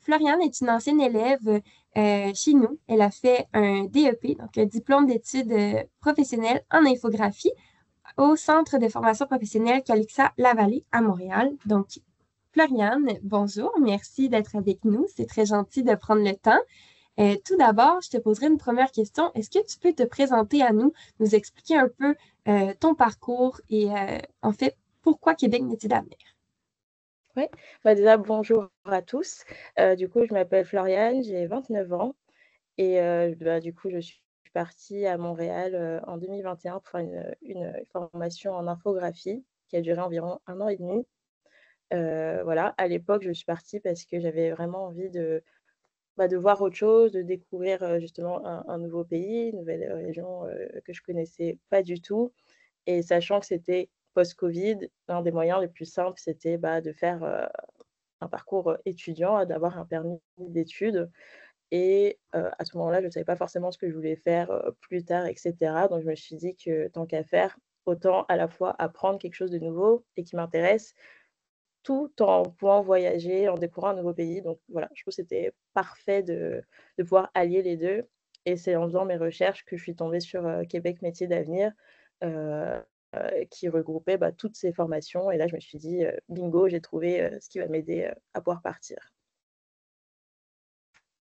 Floriane est une ancienne élève chez nous. Elle a fait un DEP, donc un diplôme d'études professionnelles en infographie au Centre de formation professionnelle Calixa-Lavallée à Montréal. Donc, Floriane, bonjour, merci d'être avec nous. C'est très gentil de prendre le temps. Tout d'abord, je te poserai une première question. Est-ce que tu peux te présenter à nous, nous expliquer un peu ton parcours et en fait, pourquoi Québec Métiers d'avenir? Oui, déjà bonjour à tous. Du coup, je m'appelle Floriane, j'ai 29 ans et du coup, je suis partie à Montréal, en 2021 pour faire une formation en infographie qui a duré environ 1 an et demi. Voilà, à l'époque, je suis partie parce que j'avais vraiment envie de voir autre chose, de découvrir, justement un nouveau pays, une nouvelle, région, que je connaissais pas du tout. Et sachant que c'était post-covid, l'un des moyens les plus simples, c'était, de faire, un parcours, étudiant, d'avoir un permis d'études et à ce moment-là, je ne savais pas forcément ce que je voulais faire, plus tard et cetera. Donc je me suis dit que tant qu'à faire, autant à la fois apprendre quelque chose de nouveau et qui m'intéresse, tout en pouvant voyager, en découvrant un nouveau pays. Donc voilà, je trouve que c'était parfait de pouvoir allier les 2. Et c'est en faisant mes recherches que je suis tombée sur, Québec Métiers d'avenir, heu qui regroupait, toutes ces formations et là je me suis dit: «Bingo, j'ai trouvé, ce qui va m'aider, à pouvoir partir».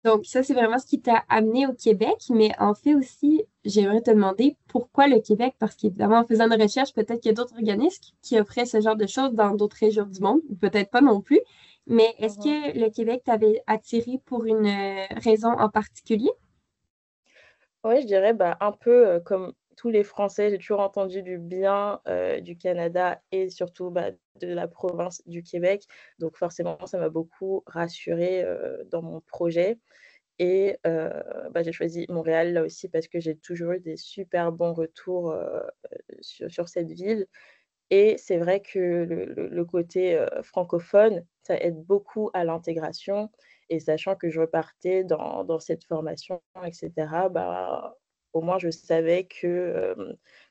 Donc, ça, c'est vraiment ce qui t'a amené au Québec, mais en fait aussi, j'aimerais te demander pourquoi le Québec, parce qu'évidemment, en faisant une recherche, peut-être qu'il y a d'autres organismes qui offraient ce genre de choses dans d'autres régions du monde, ou peut-être pas non plus. Mais est-ce Mmh. que le Québec t'avait attiré pour une raison en particulier? Ouais, je dirais, un peu, comme tous les Français, j'ai toujours entendu du bien, du Canada et surtout, de la province du Québec. Donc forcément, ça m'a beaucoup rassurée, dans mon projet et j'ai choisi Montréal là aussi parce que j'ai toujours eu des super bons retours, sur cette ville. Et c'est vrai que le côté, francophone, ça aide beaucoup à l'intégration et sachant que je repartais dans cette formation et cetera, au moins je savais que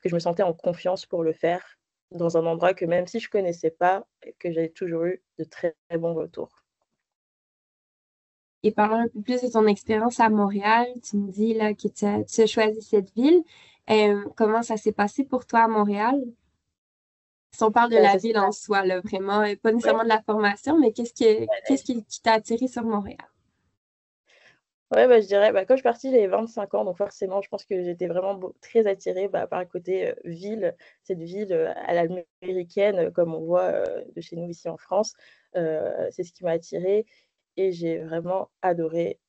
je me sentais en confiance pour le faire dans un endroit que même si je connaissais pas, que j'avais toujours eu de très, très bons retours. Et parlons un peu plus de ton expérience à Montréal. Tu me dis là que tu as choisi cette ville. Comment ça s'est passé pour toi à Montréal? Si on parle de la Ça s'est ville en soi, là, vraiment, pas Ouais. nécessairement de la formation, mais qu'est-ce qui t'a attiré sur Montréal? Ouais, je dirais, quand je suis partie, j'avais 25 ans, donc forcément, je pense que j'étais vraiment très attirée, par le côté, ville, cette ville, à l'américaine, comme on voit, de chez nous ici en France. C'est ce qui m'a attirée et j'ai vraiment adoré,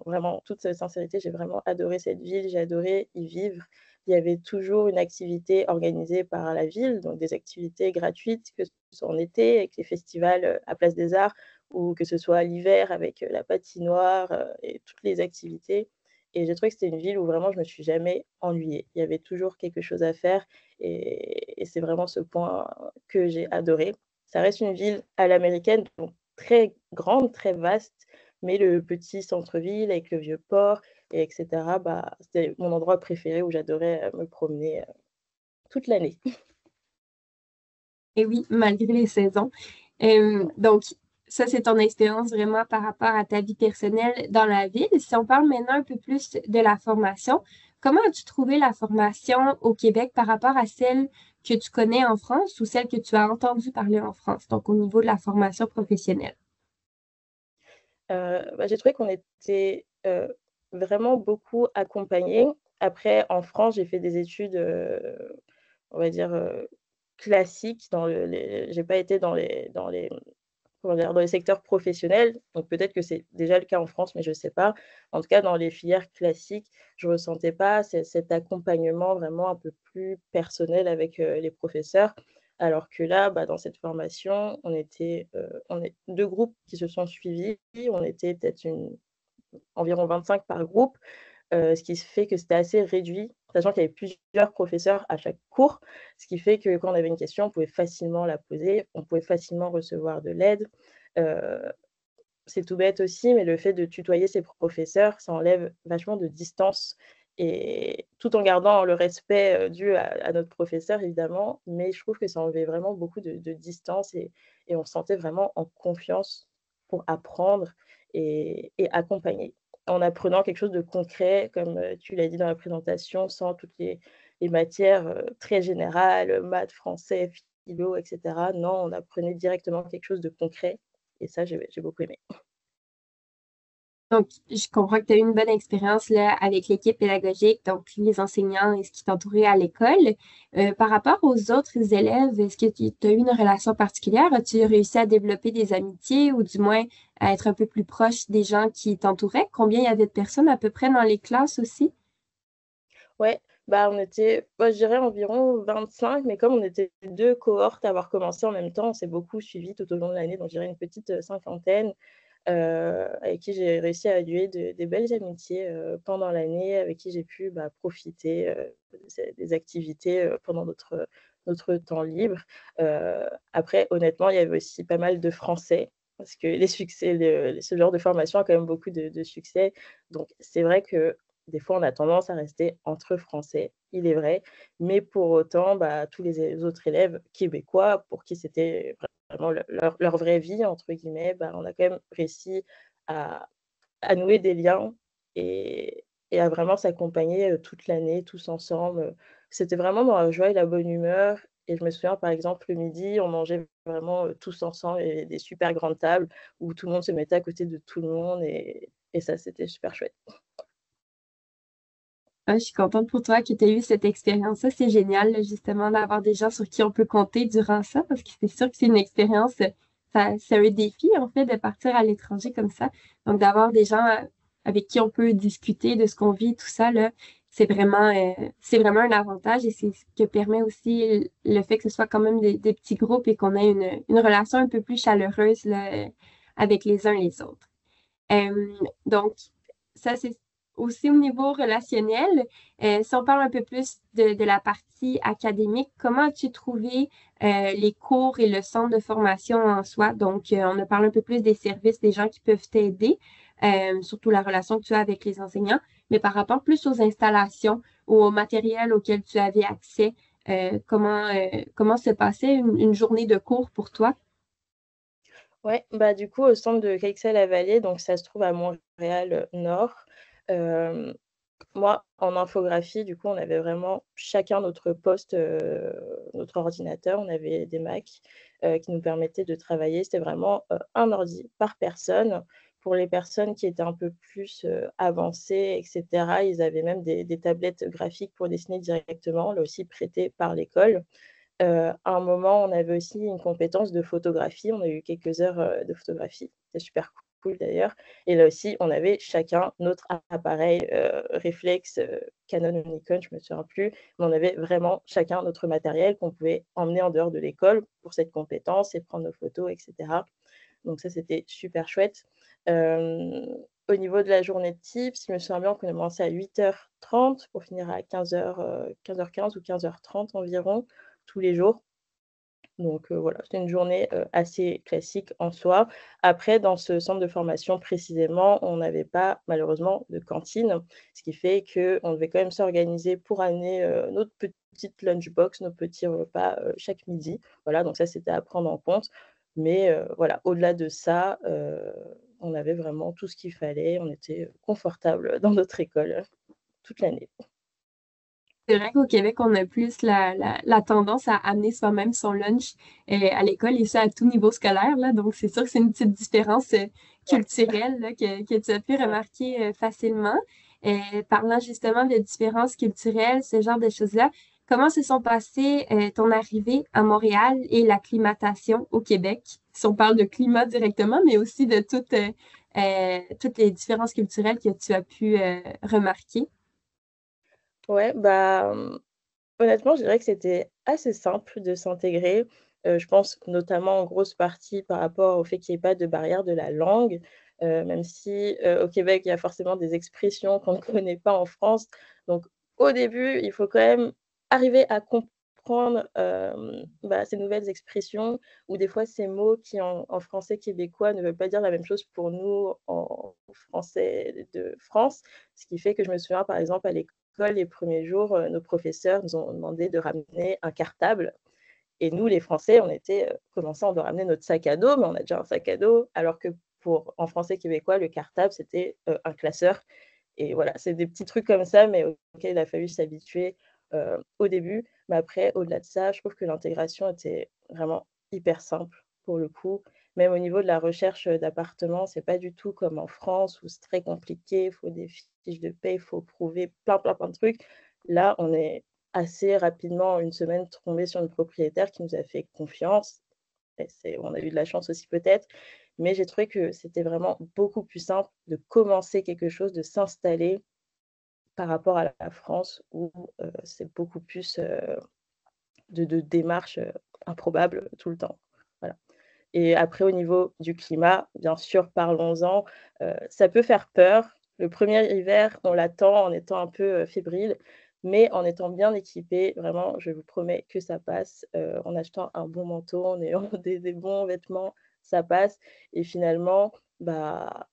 vraiment, en toute sincérité, j'ai vraiment adoré cette ville, j'ai adoré y vivre. Il y avait toujours une activité organisée par la ville, donc des activités gratuites, que ce soit en été avec les festivals, à Place des Arts ou que ce soit l'hiver avec, la patinoire, et toutes les activités et j'ai trouvé que c'était une ville où vraiment je me suis jamais ennuyée. Il y avait toujours quelque chose à faire et c'est vraiment ce point que j'ai adoré. Ça reste une ville à l'américaine, donc très grande, très vaste, mais le petit centre-ville avec le vieux port et cetera, c'était mon endroit préféré où j'adorais, me promener, toute l'année. Et oui, malgré les saisons. Donc, ça, c'est ton expérience vraiment par rapport à ta vie personnelle dans la ville. Si on parle maintenant un peu plus de la formation, comment as-tu trouvé la formation au Québec par rapport à celle que tu connais en France ou celle que tu as entendu parler en France, donc au niveau de la formation professionnelle? J'ai trouvé qu'on était, vraiment beaucoup accompagnés. Après, en France, j'ai fait des études, on va dire, classiques dans les j'ai pas été dans les comment dire? Dans les secteurs professionnels, donc peut-être que c'est déjà le cas en France, mais je ne sais pas. En tout cas, dans les filières classiques, je ne ressentais pas cet accompagnement vraiment un peu plus personnel avec, les professeurs. Alors que là, dans cette formation, on est 2 groupes qui se sont suivis. On était peut-être environ 25 par groupe. Ce qui fait que c'était assez réduit, sachant qu'il y avait plusieurs professeurs à chaque cours. Ce qui fait que quand on avait une question, on pouvait facilement la poser, on pouvait facilement recevoir de l'aide. Heu, c'est tout bête aussi, mais le fait de tutoyer ses professeurs, ça enlève vachement de distance et tout en gardant le respect, dû à notre professeur évidemment, mais je trouve que ça enlevait vraiment beaucoup de distance et on se sentait vraiment en confiance pour apprendre et accompagner, en apprenant quelque chose de concret, comme tu l'as dit dans la présentation, sans toutes les matières très générales, maths, français, philo, etc. Non, on apprenait directement quelque chose de concret et ça, j'ai beaucoup aimé. Donc, je comprends que tu as eu une bonne expérience là, avec l'équipe pédagogique, donc les enseignants et ce qui t'entourait à l'école. Par rapport aux autres élèves, est-ce que tu as eu une relation particulière? As-tu réussi à développer des amitiés ou du moins à être un peu plus proche des gens qui t'entouraient? Combien il y avait de personnes à peu près dans les classes aussi? Ouais, bah, on était, bah, je dirais environ 25, mais comme on était 2 cohortes à avoir commencé en même temps, on s'est beaucoup suivis tout au long de l'année, donc je dirais une petite, cinquantaine, avec qui j'ai réussi à lier des belles amitiés, pendant l'année, avec qui j'ai pu, bah, profiter, des activités, pendant notre temps libre. Après honnêtement, il y avait aussi pas mal de français parce que les succès, ce genre de formation a quand même beaucoup de succès. Donc c'est vrai que des fois, on a tendance à rester entre français, il est vrai, mais pour autant, bah, tous les autres élèves québécois pour qui c'était vraiment leur «vraie vie» entre guillemets, bah, on a quand même réussi à nouer des liens et à vraiment s'accompagner, toute l'année, tous ensemble. C'était vraiment dans la joie et la bonne humeur et je me souviens, par exemple, le midi, on mangeait vraiment, tous ensemble et des super grandes tables où tout le monde se mettait à côté de tout le monde et ça, c'était super chouette. Ah, je suis contente pour toi que tu aies eu cette expérience-là. C'est génial, là, justement, d'avoir des gens sur qui on peut compter durant ça, parce que c'est sûr que c'est une expérience, c'est un défi, en fait, de partir à l'étranger comme ça. Donc, d'avoir des gens avec qui on peut discuter de ce qu'on vit, tout ça, là, c'est vraiment un avantage et c'est ce que permet aussi le fait que ce soit quand même des petits groupes et qu'on ait une relation un peu plus chaleureuse, là, avec les uns et les autres. Donc, ça, c'est aussi au niveau relationnel. Si on parle un peu plus de la partie académique, comment as-tu trouvé les cours et le centre de formation en soi? Donc, on a parlé un peu plus des services, des gens qui peuvent t'aider, surtout la relation que tu as avec les enseignants, mais par rapport plus aux installations, au matériel auquel tu avais accès, comment se passait une journée de cours pour toi? Ouais, bah, du coup, au centre de Caixelles-la-Vallée, donc ça se trouve à Montréal, Nord. Hem, Moi, en infographie, du coup, on avait vraiment chacun notre poste, notre ordinateur. On avait des Mac, qui nous permettaient de travailler. C'était vraiment, un ordi par personne. Pour les personnes qui étaient un peu plus, avancées et cetera, ils avaient même des tablettes graphiques pour dessiner directement, là aussi prêtées par l'école. À un moment, on avait aussi une compétence de photographie. On a eu quelques heures, de photographie. C'était super cool d'ailleurs et là aussi, on avait chacun notre appareil, réflexe, Canon ou Nikon, je me souviens plus, mais on avait vraiment chacun notre matériel qu'on pouvait emmener en dehors de l'école pour cette compétence et prendre nos photos et cetera. Donc ça, c'était super chouette. Au niveau de la journée type, si je me souviens bien, on commençait à 8h30 pour finir à 15h15 ou 15h30 environ, tous les jours. Donc voilà, c'était une journée, assez classique en soi. Après, dans ce centre de formation précisément, on n'avait pas malheureusement de cantine, ce qui fait qu'on devait quand même s'organiser pour amener, notre petite lunchbox, nos petits repas, chaque midi. Voilà, donc ça, c'était à prendre en compte. Mais voilà, au-delà de ça, on avait vraiment tout ce qu'il fallait. On était, confortable dans notre école, toute l'année. C'est vrai qu'au Québec, on a plus la tendance à amener soi-même son lunch à l'école et ça à tout niveau scolaire, là. Donc, c'est sûr que c'est une petite différence culturelle là, que tu as pu remarquer facilement. Parlant justement de différences culturelles, ce genre de choses-là, comment se sont passées ton arrivée à Montréal et l'acclimatation au Québec? Si on parle de climat directement, mais aussi de toutes les différences culturelles que tu as pu remarquer. Ouais, bah, honnêtement, je dirais que c'était assez simple de s'intégrer. Je pense notamment en grosse partie par rapport au fait qu'il y ait pas de barrière de la langue, même si, au Québec, il y a forcément des expressions qu'on ne connaît pas en France. Donc au début, il faut quand même arriver à comprendre, bah, ces nouvelles expressions ou des fois ces mots qui en français québécois ne veulent pas dire la même chose pour nous en français de France. Ce qui fait que je me souviens par exemple à l'école, les premiers jours, nos professeurs nous ont demandé de ramener un cartable et nous, les Français, on était, comment ça, on doit ramener notre sac à dos? Mais on a déjà un sac à dos. Alors que en français québécois, le cartable, c'était un classeur. Et voilà, c'est des petits trucs comme ça, mais auxquels il a fallu s'habituer au début. Mais après, au-delà de ça, je trouve que l'intégration était vraiment hyper simple pour le coup. Même au niveau de la recherche d'appartements, c'est pas du tout comme en France où c'est très compliqué, il faut des fiches de paie, il faut prouver plein, plein, plein de trucs. Là, on est assez rapidement, en une semaine, tombé sur une propriétaire qui nous a fait confiance. Et on a eu de la chance aussi peut-être, mais j'ai trouvé que c'était vraiment beaucoup plus simple de commencer quelque chose, de s'installer par rapport à la France où c'est beaucoup plus de démarches improbables tout le temps. Voilà. Et après, au niveau du climat, bien sûr, parlons-en. Ça peut faire peur. Le premier hiver, on l'attend en étant un peu fébrile, mais en étant bien équipé, vraiment, je vous promets que ça passe. En achetant un bon manteau, en ayant des bons vêtements, ça passe. Et finalement, bah,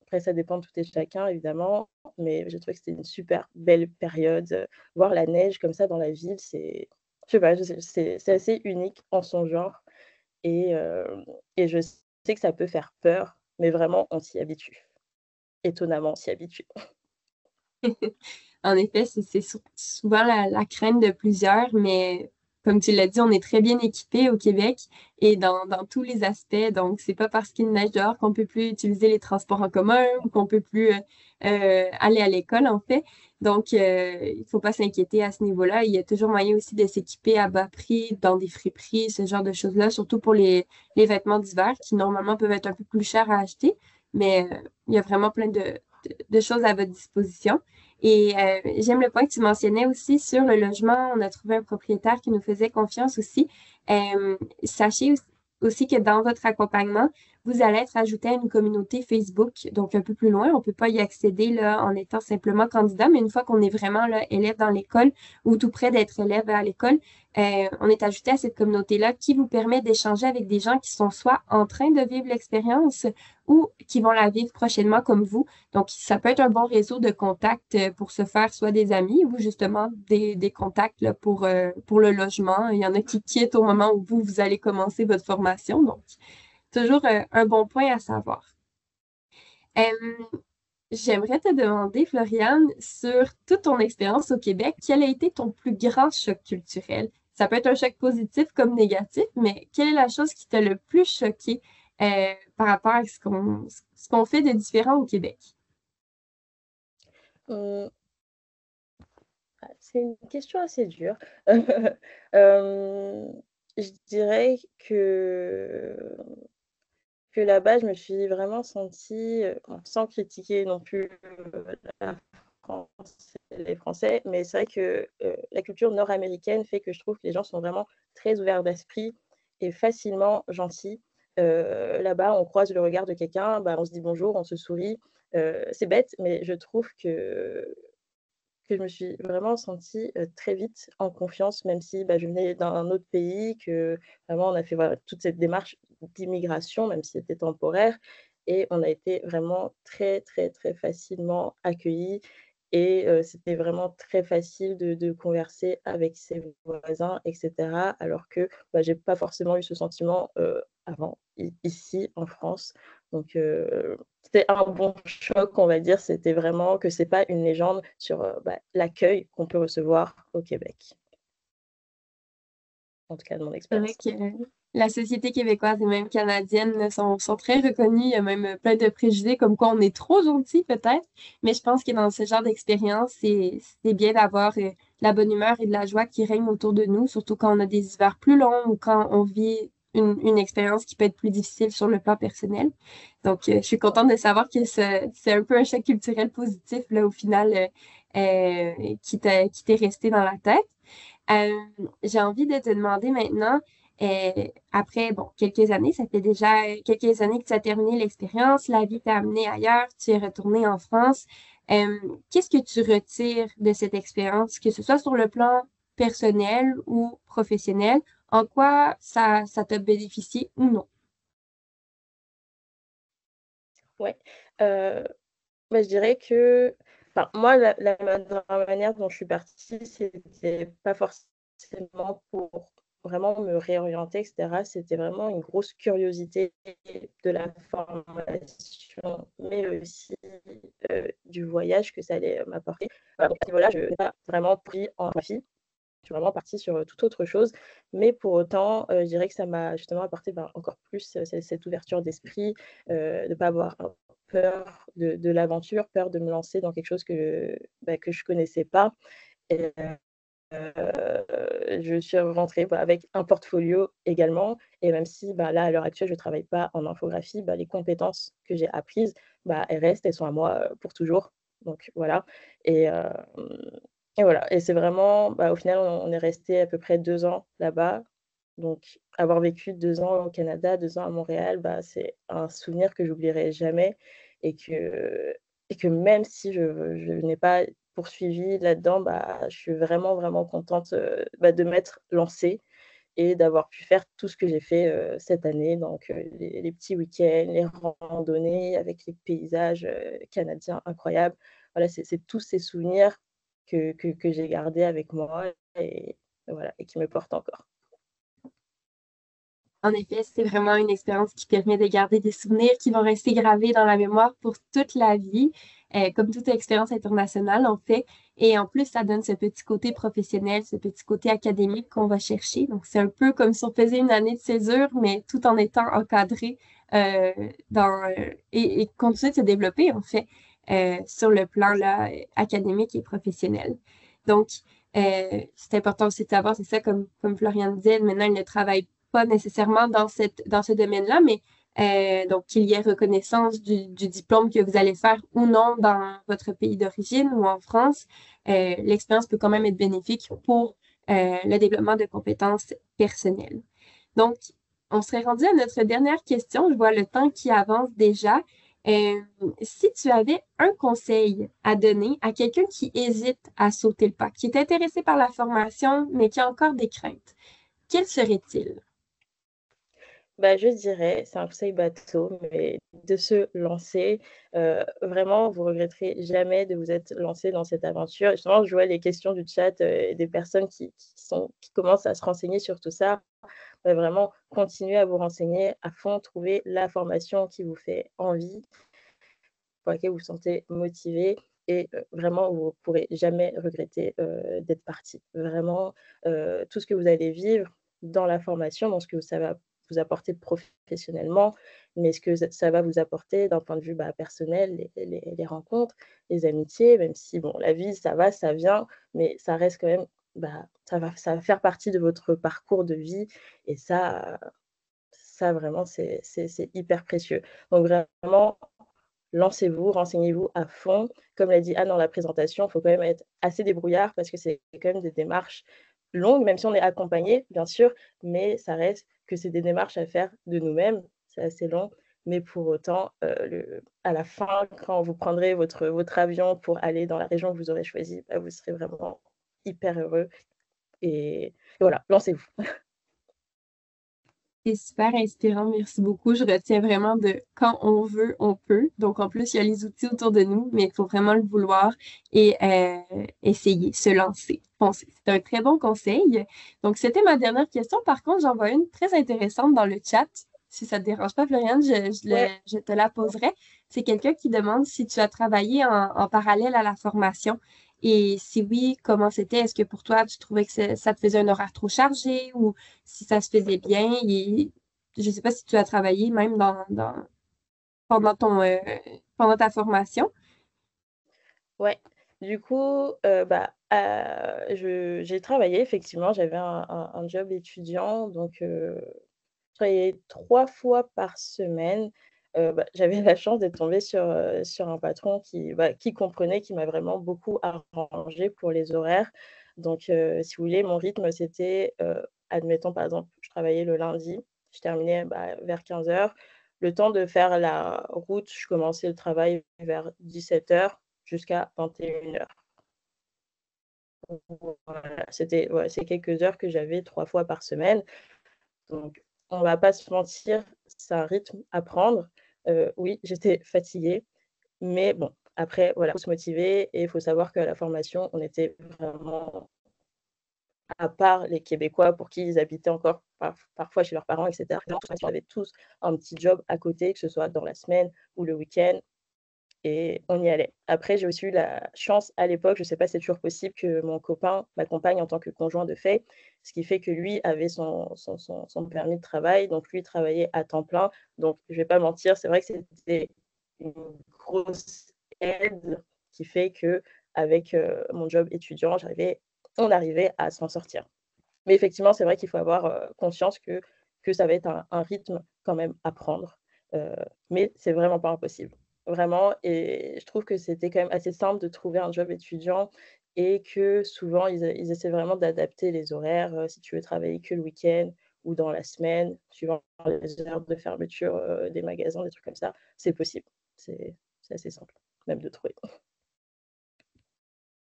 après, ça dépend de tout et chacun, évidemment, mais j'ai trouvé que c'était une super belle période. Voir la neige comme ça dans la ville, je sais pas, c'est assez unique en son genre et je sais que ça peut faire peur, mais vraiment, on s'y habitue. Étonnamment, on s'y habitue. En effet, c'est souvent la crainte de plusieurs, mais comme tu l'as dit, on est très bien équipé au Québec et dans tous les aspects. Donc, c'est pas parce qu'il neige dehors qu'on peut plus utiliser les transports en commun ou qu'on peut plus aller à l'école, en fait. Donc, il faut pas s'inquiéter à ce niveau-là. Il y a toujours moyen aussi de s'équiper à bas prix, dans des friperies, ce genre de choses-là, surtout pour les vêtements d'hiver qui normalement peuvent être un peu plus chers à acheter. Mais il y a vraiment plein de choses à votre disposition. Et j'aime le point que tu mentionnais aussi sur le logement. On a trouvé un propriétaire qui nous faisait confiance aussi. Sachez aussi que dans votre accompagnement, vous allez être ajouté à une communauté Facebook, donc un peu plus loin. On peut pas y accéder là en étant simplement candidat, mais une fois qu'on est vraiment là, élève dans l'école ou tout près d'être élève à l'école, on est ajouté à cette communauté-là qui vous permet d'échanger avec des gens qui sont soit en train de vivre l'expérience ou qui vont la vivre prochainement comme vous. Donc, ça peut être un bon réseau de contacts pour se faire soit des amis ou justement des contacts là, pour le logement. Il y en a qui quittent au moment où vous allez commencer votre formation. Donc, toujours un bon point à savoir. Euh, J'aimerais te demander, Floriane, sur toute ton expérience au Québec, quel a été ton plus grand choc culturel? Ça peut être un choc positif comme négatif, mais quelle est la chose qui t'a le plus choqué par rapport à ce qu'on fait de différent au Québec? Mmh, c'est une question assez dure. Hem, je dirais que là-bas, je me suis vraiment sentie, bon, sans critiquer non plus, la France et les Français, mais c'est vrai que, la culture nord-américaine fait que je trouve que les gens sont vraiment très ouverts d'esprit et facilement gentils. Là-bas, on croise le regard de quelqu'un, bah, on se dit bonjour, on se sourit. C'est bête, mais je trouve que je me suis vraiment sentie, très vite en confiance, même si, bah, je venais d'un autre pays, que vraiment on a fait, voilà, toute cette démarche d'immigration, même si c'était temporaire et on a été vraiment très, très, très facilement accueillis et c'était vraiment très facile de converser avec ses voisins et cetera. Alors que, bah, j'ai pas forcément eu ce sentiment, avant, ici en France. Donc c'était un bon choc, on va dire. C'était vraiment que c'est pas une légende sur, bah, l'accueil qu'on peut recevoir au Québec, en tout cas de mon C'est vrai expérience. que la société québécoise et même canadienne là, sont très reconnues. Il y a même plein de préjugés comme quoi on est trop gentil peut-être. Mais je pense que dans ce genre d'expérience, c'est bien d'avoir la bonne humeur et de la joie qui règne autour de nous, surtout quand on a des hivers plus longs ou quand on vit une expérience qui peut être plus difficile sur le plan personnel. Donc, je suis contente de savoir que c'est un peu un choc culturel positif là, au final qui t'est resté dans la tête. Euh, j'ai envie de te demander maintenant, après, bon, quelques années, ça fait déjà quelques années que tu as terminé l'expérience, la vie t'a amené ailleurs, tu es retourné en France. Euh, Qu'est-ce que tu retires de cette expérience, que ce soit sur le plan personnel ou professionnel? En quoi ça t'a bénéficié ou non? Ouais, heu, bah, je dirais que enfin, moi, la manière dont je suis partie, c'était pas forcément pour vraiment me réorienter et cetera, c'était vraiment une grosse curiosité de la formation, mais aussi, du voyage que ça allait m'apporter. Voilà, donc à ce niveau-là, je n'ai pas vraiment pris en graphie. Je suis vraiment partie sur, toute autre chose, mais pour autant, je dirais que ça m'a justement apporté, encore plus, cette ouverture d'esprit, de ne pas avoir peur de l'aventure, peur de me lancer dans quelque chose que je connaissais pas et je suis rentrée, avec un portfolio également et même si, là, à l'heure actuelle, je ne travaille pas en infographie, les compétences que j'ai apprises, elles restent, elles sont à moi, pour toujours. Donc voilà et et voilà et c'est vraiment, au final, on est resté à peu près 2 ans là-bas. Donc avoir vécu 2 ans au Canada, 2 ans à Montréal, c'est un souvenir que j'oublierai jamais et que même si je n'ai pas poursuivi là-dedans, je suis vraiment, vraiment contente, de m'être lancée et d'avoir pu faire tout ce que j'ai fait, cette année. Donc, les petits week-ends, les randonnées avec les paysages, canadiens incroyables. Voilà, c'est tous ces souvenirs que j'ai gardés avec moi et voilà et qui me portent encore. En effet, c'est vraiment une expérience qui permet de garder des souvenirs qui vont rester gravés dans la mémoire pour toute la vie, comme toute expérience internationale, en fait. Et en plus, ça donne ce petit côté professionnel, ce petit côté académique qu'on va chercher. Donc, c'est un peu comme si on faisait une année de césure, mais tout en étant encadré et continuer de se développer, en fait, sur le plan là, académique et professionnel. Donc, c'est important aussi de savoir, c'est ça, comme Florian disait, maintenant, il ne travaille pas nécessairement dans ce domaine-là, mais donc qu'il y ait reconnaissance du diplôme que vous allez faire ou non dans votre pays d'origine ou en France, l'expérience peut quand même être bénéfique pour le développement de compétences personnelles. Donc, on serait rendu à notre dernière question. Je vois le temps qui avance déjà. Euh, Si tu avais un conseil à donner à quelqu'un qui hésite à sauter le pas, qui est intéressé par la formation, mais qui a encore des craintes, quel serait-il? Je dirais, c'est un conseil bateau, mais de se lancer, vraiment, vous regretterez jamais de vous être lancé dans cette aventure. Justement, je vois les questions du chat, et des personnes qui commencent à se renseigner sur tout ça. Vraiment, continuez à vous renseigner à fond, trouver la formation qui vous fait envie, pour laquelle vous vous sentez motivé et vraiment, vous ne pourrez jamais regretter, d'être parti. Vraiment, tout ce que vous allez vivre dans la formation, dans ce que ça va vous apporter professionnellement, mais ce que ça va vous apporter d'un point de vue, personnel, les rencontres, les amitiés, même si bon, la vie, ça va, ça vient, mais ça reste quand même, ça va faire partie de votre parcours de vie et ça vraiment, c'est hyper précieux. Donc vraiment, lancez-vous, renseignez-vous à fond. Comme l'a dit Anne dans la présentation, il faut quand même être assez débrouillard parce que c'est quand même des démarches longues, même si on est accompagné, bien sûr, mais ça reste que c'est des démarches à faire de nous-mêmes. C'est assez long, mais pour autant, à la fin, quand vous prendrez votre avion pour aller dans la région que vous aurez choisie, vous serez vraiment hyper heureux et voilà, lancez-vous. C'est super inspirant, merci beaucoup. Je retiens vraiment de quand on veut, on peut. Donc en plus, il y a les outils autour de nous, mais il faut vraiment le vouloir et essayer, se lancer, foncer. C'est un très bon conseil. Donc c'était ma dernière question. Par contre, j'en vois une très intéressante dans le chat. Si ça te dérange pas, Floriane, Ouais. je te la poserai. C'est quelqu'un qui demande si tu as travaillé en parallèle à la formation. Et si oui, comment c'était? Est-ce que pour toi, tu trouvais que ça te faisait un horaire trop chargé ou si ça se faisait bien? Et je sais pas si tu as travaillé même pendant pendant ta formation. Ouais, du coup, j'ai travaillé effectivement, j'avais un job étudiant donc je travaillais 3 fois par semaine. J'avais la chance d'être tombée sur un patron qui comprenait, qui m'a vraiment beaucoup arrangé pour les horaires. Donc si vous voulez, mon rythme, c'était, admettons, par exemple, je travaillais le lundi, je terminais, vers 15 heures. Le temps de faire la route, je commençais le travail vers 17 heures jusqu'à 21 heures. Voilà, c'était ouais, c'est quelques heures que j'avais 3 fois par semaine. Donc, on va pas se mentir, c'est un rythme à prendre. Oui, j'étais fatiguée, mais bon, après, voilà, faut se motiver et il faut savoir qu'à la formation, on était vraiment à part les Québécois pour qui ils habitaient encore parfois chez leurs parents, etc. On avait tous un petit job à côté, que ce soit dans la semaine ou le week-end, et on y allait. Après, j'ai aussi eu la chance à l'époque, je ne sais pas si c'est toujours possible, que mon copain m'accompagne en tant que conjoint de fait, ce qui fait que lui avait son permis de travail, donc lui travaillait à temps plein. Donc, je ne vais pas mentir, c'est vrai que c'était une grosse aide qui fait que avec mon job étudiant, on arrivait à s'en sortir. Mais effectivement, c'est vrai qu'il faut avoir conscience que ça va être un rythme quand même à prendre, euh, mais c'est vraiment pas impossible. Vraiment, et je trouve que c'était quand même assez simple de trouver un job étudiant et que souvent, ils essaient vraiment d'adapter les horaires, si tu veux travailler que le week-end ou dans la semaine, suivant les heures de fermeture des magasins, des trucs comme ça, c'est possible. C'est assez simple, même de trouver.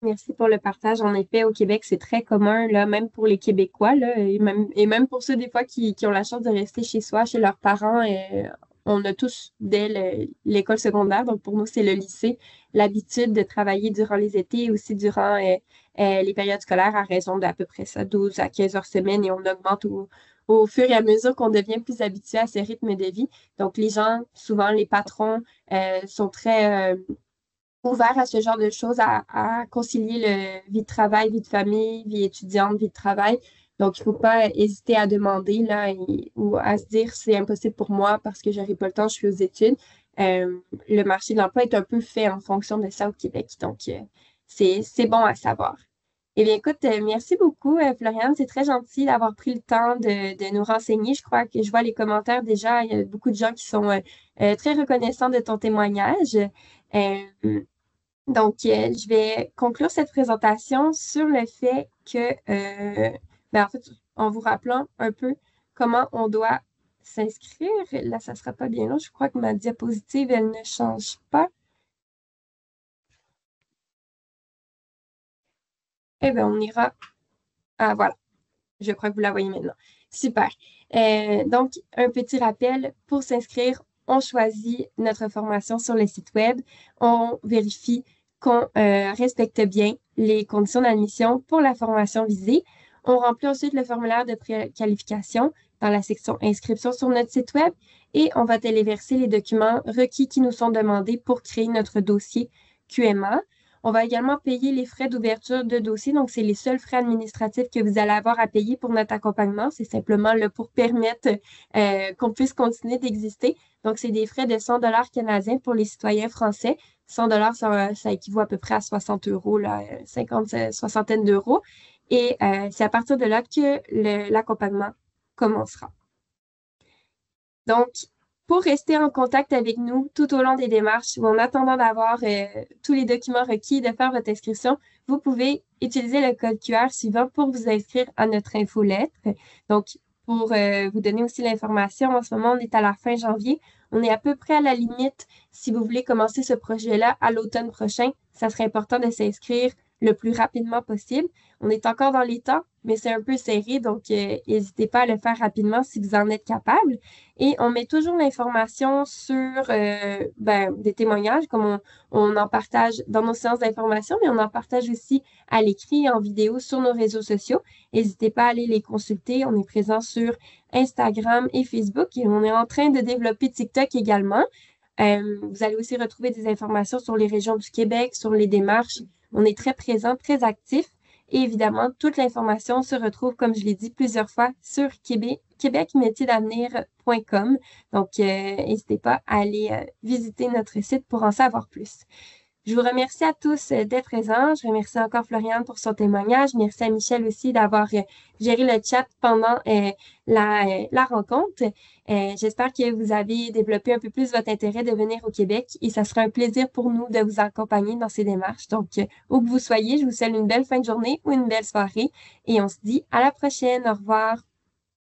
Merci pour le partage. En effet, au Québec, c'est très commun, là, même pour les Québécois, là, et même pour ceux des fois qui ont la chance de rester chez soi, chez leurs parents. On a tous, dès l'école secondaire, donc pour nous, c'est le lycée, l'habitude de travailler durant les étés et aussi durant les périodes scolaires à raison d'à peu près ça, 12 à 15 heures semaine, et on augmente au fur et à mesure qu'on devient plus habitué à ces rythmes de vie. Donc, les gens, souvent les patrons, sont très ouvert à ce genre de choses, à concilier le vie de travail, vie de famille, vie étudiante, vie de travail. Donc, il ne faut pas hésiter à demander là, ou à se dire c'est impossible pour moi parce que j'aurai pas le temps, je suis aux études. Le marché de l'emploi est un peu fait en fonction de ça au Québec. Donc, c'est bon à savoir. Eh bien, écoute, merci beaucoup, Floriane. C'est très gentil d'avoir pris le temps de nous renseigner. Je crois que je vois les commentaires déjà. Il y a beaucoup de gens qui sont très reconnaissants de ton témoignage. Euh, donc, je vais conclure cette présentation sur le fait que, en fait, en vous rappelant un peu comment on doit s'inscrire. Là, ça sera pas bien long. Je crois que ma diapositive, elle ne change pas. Eh bien, on ira. Ah, voilà. Je crois que vous la voyez maintenant. Super. Donc, un petit rappel, pour s'inscrire, on choisit notre formation sur le site web. On vérifie qu'on respecte bien les conditions d'admission pour la formation visée. On remplit ensuite le formulaire de préqualification dans la section inscription sur notre site web et on va téléverser les documents requis qui nous sont demandés pour créer notre dossier QMA. On va également payer les frais d'ouverture de dossier. Donc, c'est les seuls frais administratifs que vous allez avoir à payer pour notre accompagnement. C'est simplement là, pour permettre qu'on puisse continuer d'exister. Donc, c'est des frais de 100 canadiens pour les citoyens français. 100 ça équivaut à peu près à 60 euros, là, 50, soixantaine d'euros. Et c'est à partir de là que l'accompagnement commencera. Donc, pour rester en contact avec nous tout au long des démarches ou en attendant d'avoir tous les documents requis de faire votre inscription, vous pouvez utiliser le code QR suivant pour vous inscrire à notre infolettre. Donc, pour vous donner aussi l'information, en ce moment, on est à la fin janvier. On est à peu près à la limite. Si vous voulez commencer ce projet-là à l'automne prochain, ça serait important de s'inscrire le plus rapidement possible. On est encore dans les temps, mais c'est un peu serré, donc n'hésitez pas à le faire rapidement si vous en êtes capable. Et on met toujours l'information sur des témoignages, comme on en partage dans nos séances d'information, mais on en partage aussi à l'écrit, en vidéo sur nos réseaux sociaux. N'hésitez pas à aller les consulter. On est présent sur Instagram et Facebook et on est en train de développer TikTok également. Vous allez aussi retrouver des informations sur les régions du Québec, sur les démarches. On est très présent, très actif. Et évidemment, toute l'information se retrouve, comme je l'ai dit plusieurs fois, sur québecmétiersdavenir.com. Donc, n'hésitez pas à aller visiter notre site pour en savoir plus. Je vous remercie à tous d'être présents. Je remercie encore Floriane pour son témoignage. Merci à Michel aussi d'avoir géré le chat pendant la rencontre. J'espère que vous avez développé un peu plus votre intérêt de venir au Québec et ça sera un plaisir pour nous de vous accompagner dans ces démarches. Donc, où que vous soyez, je vous souhaite une belle fin de journée ou une belle soirée et on se dit à la prochaine. Au revoir.